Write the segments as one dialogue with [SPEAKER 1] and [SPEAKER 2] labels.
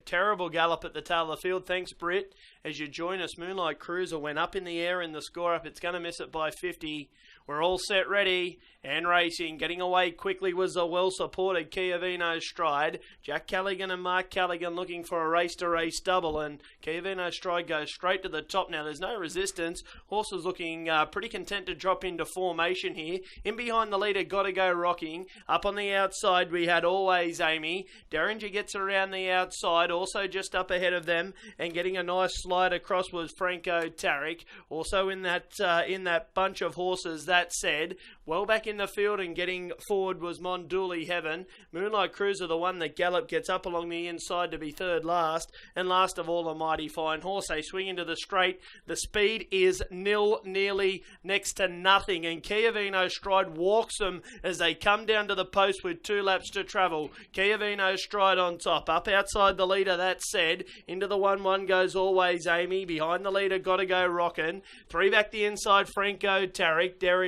[SPEAKER 1] terrible gallop at the tail of the field. Thanks, Britt. As you join us, Moonlight Cruiser went up in the air in the score up. It's going to miss it by 50. We're all set ready and racing. Getting away quickly was a well-supported Chiavino Stride. Jack Callaghan and Mark Callaghan looking for a race-to-race double, and Chiavino Stride goes straight to the top now. There's no resistance. Horse is looking pretty content to drop into formation here. In behind the leader, Gotta Go Rocking. Up on the outside, we had Always Amy. Derringer gets around the outside, also just up ahead of them, and getting a nice slide across was Franco Tarek. Also in that bunch of horses, that said, well back in the field and getting forward was Monduli Heaven. Moonlight Cruiser, the one that gallop, gets up along the inside to be third last. And last of all, a Mighty Fine Horse. They swing into the straight. The speed is nil, nearly next to nothing. And Chiavino Stride walks them as they come down to the post with 2 laps to travel. Chiavino Stride on top. Up outside the leader, that said. Into the 1-1 goes Always Amy. Behind the leader, Gotta Go Rockin'. 3 back the inside, Franco Tarek. Derringer.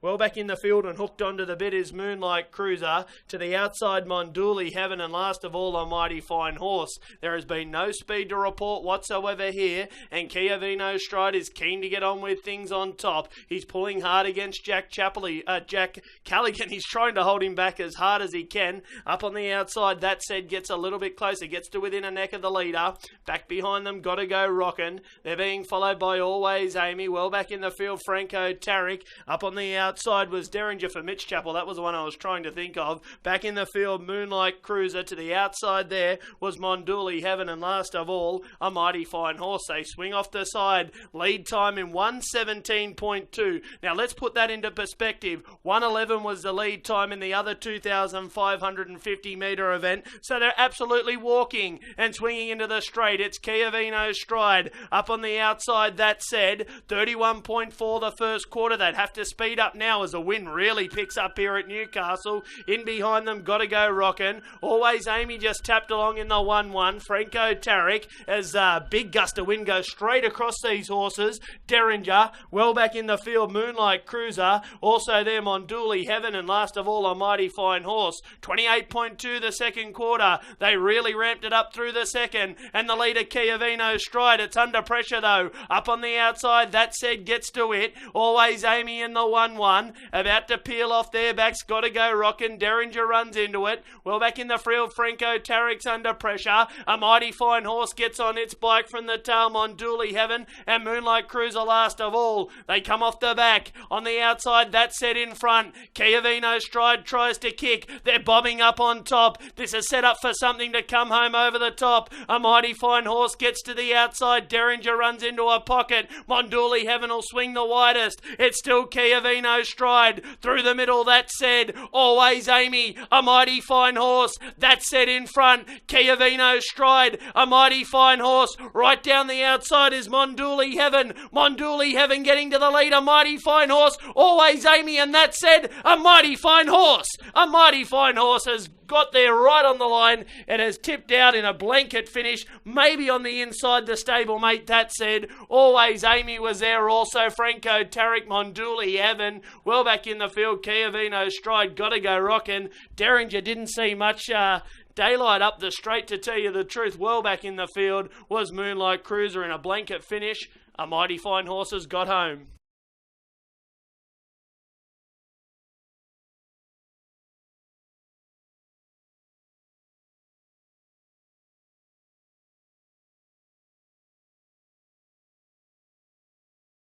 [SPEAKER 1] Well back in the field and hooked onto the bit is Moonlight Cruiser. To the outside, Monduli Heaven, and last of all, a Mighty Fine Horse. There has been no speed to report whatsoever here, and Chiavino Stride is keen to get on with things on top. He's pulling hard against Jack Callaghan. He's trying to hold him back as hard as he can. Up on the outside, that said, gets a little bit closer, gets to within a neck of the leader. Back behind them, Gotta Go Rockin'. They're being followed by Always Amy. Well back in the field, Franco Tarek. Up on the outside was Derringer for Mitch Chappell. That was the one I was trying to think of. Back in the field, Moonlight Cruiser. To the outside there was Monduli Heaven, and last of all, a Mighty Fine Horse. They swing off the side. Lead time in 1:17.2. Now let's put that into perspective. 1:11 was the lead time in the other 2,550 metre event. So they're absolutely walking and swinging into the straight. It's Chiavino Stride. Up on the outside, that said, 31.4 the first quarter. They'd have to speed up now as the wind really picks up here at Newcastle. In behind them, Gotta Go Rockin'. Always Amy just tapped along in the 1-1. Franco Tarek, as big gust of wind goes straight across these horses. Derringer, well back in the field, Moonlight Cruiser. Also there, Monduli Heaven, and last of all, a Mighty Fine Horse. 28.2 the second quarter. They really ramped it up through the second, and the leader, Chiavino Stride. It's under pressure though. Up on the outside, that said, gets to it. Always Amy in the 1-1. About to peel off their backs. Gotta Go Rockin'. Derringer runs into it. Well back in the field, Franco Tarek's under pressure. A Mighty Fine Horse gets on its bike from the tail, Monduli Heaven, and Moonlight Cruiser last of all. They come off the back. On the outside, that set in front. Chiavino Stride tries to kick. They're bobbing up on top. This is set up for something to come home over the top. A Mighty Fine Horse gets to the outside. Derringer runs into a pocket. Monduli Heaven will swing the widest. It's still Chiavino Stride. Through the middle, that said, Always Amy, a Mighty Fine Horse. That said in front, Chiavino Stride, a Mighty Fine Horse. Right down the outside is Monduli Heaven. Monduli Heaven getting to the lead, a Mighty Fine Horse. Always Amy, and that said, a Mighty Fine Horse. A Mighty Fine Horse has got there right on the line and has tipped out in a blanket finish, maybe on the inside the stablemate. That said, Always Amy was there also. Franco Tarek, Monduli Heaven, well back in the field, Chiavino Stride, Gotta Go Rockin'. Derringer didn't see much daylight up the straight, to tell you the truth. Well back in the field was Moonlight Cruiser in a blanket finish. A Mighty Fine Horse has got home.